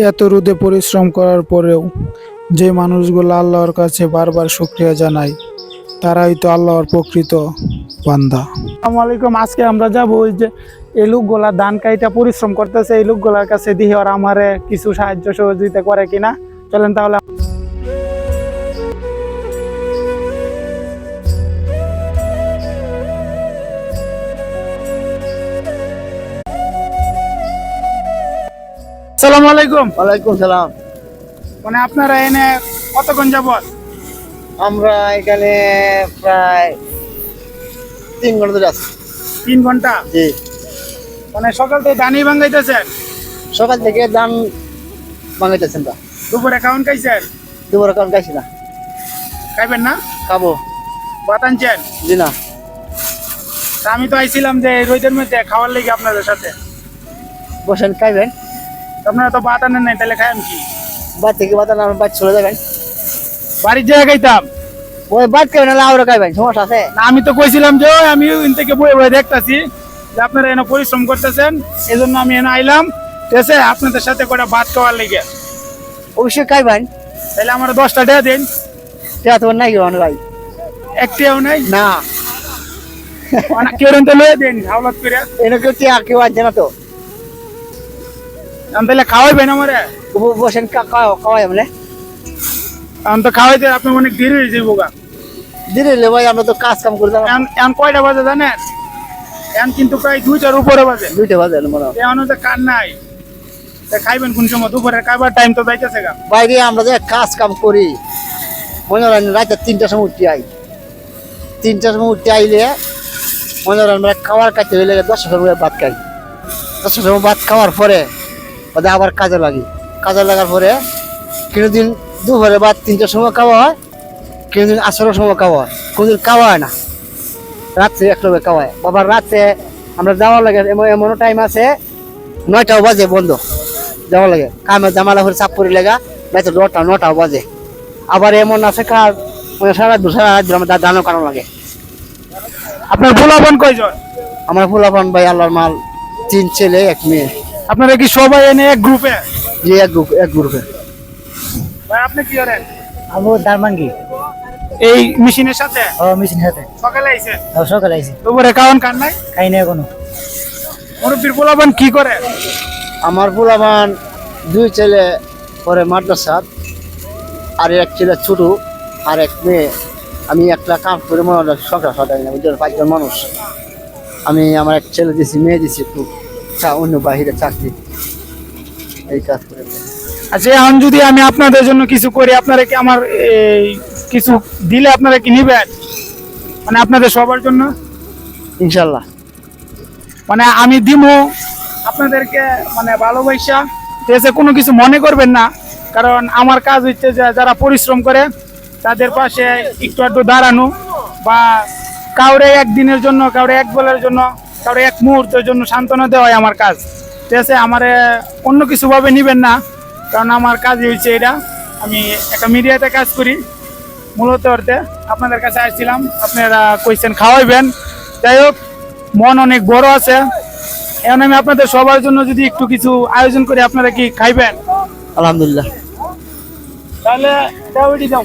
এত রোদে পরিশ্রম করার পরেও যে মানুষগুলো আল্লাহর কাছে বারবার শুকরিয়া জানায় তারাই তো আল্লাহর প্রকৃত বান্দা। আসসালামু আলাইকুম। আজকে আমরা যাব ওই যে এই লোকগুলা ধান কাইটা পরিশ্রম করতেছে, এই লোকগুলার কাছে দিই ওরা আমারে কিছু সাহায্য সহযোগিতা করে কিনা। চলেন তাহলে। আসসালামু আলাইকুম। ওয়ালাইকুম সালাম। মানে আপনারা এনে কতক্ষণ যাবত? আমরা এখানে প্রায় 3 ঘন্টা ধরে আছি। 3 ঘন্টা? জি। মানে সকাল থেকে ধানই ভাঙাইতেছেন? সকাল থেকে ধান ভাঙাইতেছেন। দুপুরে খাওয়ান খাইছেন? দুপুরে কারণ খাইছি না। খাইবেন না? খাবো। ভাত আনছেন? জি না। তা আমি তো আইছিলাম যে এই রোদের মধ্যে খাওয়ার লেগে আপনাদের সাথে। বসেন খাইবেন। আপনারা তো ভাত আনেন নাই, তাহলে খাইম কি? বাদ থেকে বাদ আমার বাদ চলে যাবেন। বাড়ির জায়গায় খাইতাম। ওই বাদ খাইবেন না আরো খাইবেন, সমস্যা আছে? না, আমি তো কইছিলাম যে আমি ইন থেকে বয়ে বয়ে দেখতাছি যে আপনারা এনে পরিশ্রম করতেছেন, এই জন্য আমি এনে আইলাম। ঠিক আছে, আপনাদের সাথে কটা ভাত খাওয়ার লেগে। অবশ্যই খাইবেন। তাহলে আমার 10টা টাকা দিন। তা তোমার নাই কেমন ভাই? একটিও নাই না। কেউ তো লয়ে দিন হাওলাত করে। এনে কেউ কেউ আসছে না তো। আমি তাহলে খাওয়াইবেন আমারে? বসেন খাওয়াই মানে আমি তো খাওয়াইতে আপনার অনেক দেরি হয়ে যাবো গা। ধীরে লে ভাই, আমরা তো কাজ কাম করে যাবো। এখন কয়টা বাজে জানেন? এখন কিন্তু প্রায় 2টার উপরে বাজে। 2টা বাজে মনে হয়। এখন তো কান নাই। তা খাইবেন কোন সময়? দুপুরে খাইবার টাইম তো যাইতেছে গা। বাইরে আমরা যে কাজ কাম করি, মনে হয় রাতে 3টার সময় উঠতে আই। 3টার সময় উঠতে আইলে মনে হয় আমরা খাওয়ার কাছে হইলে 10টার সময় ভাত খাই। 10টার সময় ভাত খাওয়ার পরে ওদের আবার কাজে লাগি। কাজে লাগার পরে কোনোদিন দুপুরে ভাত 3টার সময় খাওয়া হয়, কোনোদিন 8টার সময় খাওয়া হয়, কোনোদিন খাওয়া হয় না। রাত্রে একলগে খাওয়া হয়। আবার রাত্রে আমরা যাওয়ার লাগে এমনও টাইম আছে 9টাও বাজে বন্ধ যাওয়ার লাগে। কামে জামালা করে চাপ পরি লেগা রাত্রে 9টাও বাজে। আবার এমন আছে কার মানে সারা রাত আমার দানও কারণ লাগে। আপনার পোলাপান কয়জন? আমার ফুলাপান ভাই আল্লাহর মাল 3 ছেলে 1 মেয়ে। আপনারা কি সবাই এনে এক গ্রুপে? যে এক গ্রুপে। ভাই আপনি কি করেন? আমি দারমাঙ্গি। এই মেশিনের সাথে? ও মেশিনের সাথে। সকালে আইছে? সকালে আইছি। দুপুরে খাওয়ান খান নাই? খাই না এখনো। মুরব্বির পোলাপান কি করে? আমার ফুলাপান 2 ছেলে পরে মাদ্রাসা, আর 1 ছেলে ছোট, আর 1 মেয়ে। আমি একলা কাম করে মনে হয় সংসার সাজাই না, বুঝলেন? 5 জন মানুষ। আমি আমার 1 ছেলে দিছি, মেয়ে দিছি, একটু অন্য বাহিরে চাকরি, এই কাজ করে। আচ্ছা, এখন যদি আমি আপনাদের জন্য কিছু করি, আপনারা কি আমার এই কিছু দিলে আপনারা কি নিবেন? মানে আপনাদের সবার জন্য ইনশাল্লাহ। মানে আমি দিমু আপনাদেরকে, মানে ভালোবাসা। ঠিক আছে, কোনো কিছু মনে করবেন না, কারণ আমার কাজ হচ্ছে যে যারা পরিশ্রম করে তাদের পাশে একটু একটু দাঁড়ানো, বা কাউরে একদিনের জন্য, কাউরে এক বেলার জন্য, কাউরে এক মুহূর্তের জন্য সান্ত্বনা দেওয়াই আমার কাজ। ঠিক আছে, আমারে অন্য কিছু ভাবে নিবেন না, কারণ আমার কাজ হচ্ছে এটা। আমি একটা মিডিয়াতে কাজ করি মূলত অর্থে। আপনাদের কাছে আসছিলাম, আপনারা কইছেন খাওয়াইবেন। যাই হোক, মন অনেক বড় আছে। এখন আমি আপনাদের সবার জন্য যদি একটু কিছু আয়োজন করি, আপনারা কি খাইবেন? আলহামদুলিল্লাহ। তাহলে দাও, এটি দাও।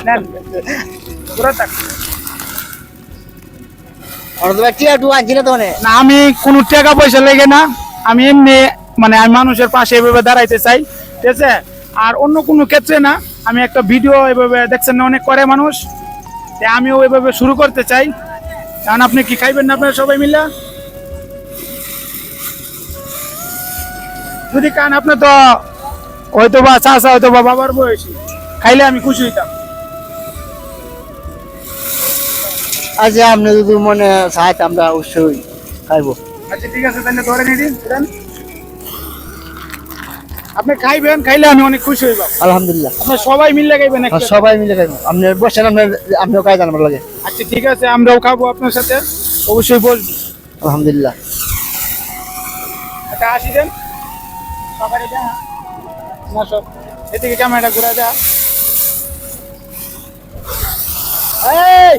নেন, পুরো টাকা। না, আমি কোনো টাকা পয়সা লেগে না, আমি এমনি মানে আমি মানুষের পাশে এভাবে দাঁড়াইতে চাই। ঠিক আছে, আর অন্য কোনো ক্ষেত্রে না। আমি একটা ভিডিও এভাবে দেখছেন না অনেক করে মানুষ, আমিও এভাবে শুরু করতে চাই। কারণ আপনি কি খাইবেন না আপনারা সবাই মিলে? যদি কান আপনি তো হয়তো বা চাচা, হয়তো বা বাবার বয়সী, খাইলে আমি খুশি হইতাম। আচ্ছা, আপনি যদি মনে চাই আমরা অবশ্যই খাইবো। আচ্ছা ঠিক আছে, তাহলে ধরে নিয়ে দিন। আপনি খাইবেন, খাইলে আমি অনেক খুশি হইব। আলহামদুলিল্লাহ। আপনার সবাই মিলে খাইবেন? সবাই মিলে খাইবো। আপনি বসেন, আপনিও খাই জানাবার লাগে। আচ্ছা ঠিক আছে, আমরাও খাবো আপনার সাথে, অবশ্যই বসবো। আলহামদুলিল্লাহ। একটা আসি দেন সকালে দেন না, সব এদিকে ক্যামেরাটা ঘুরে দেয়া। এই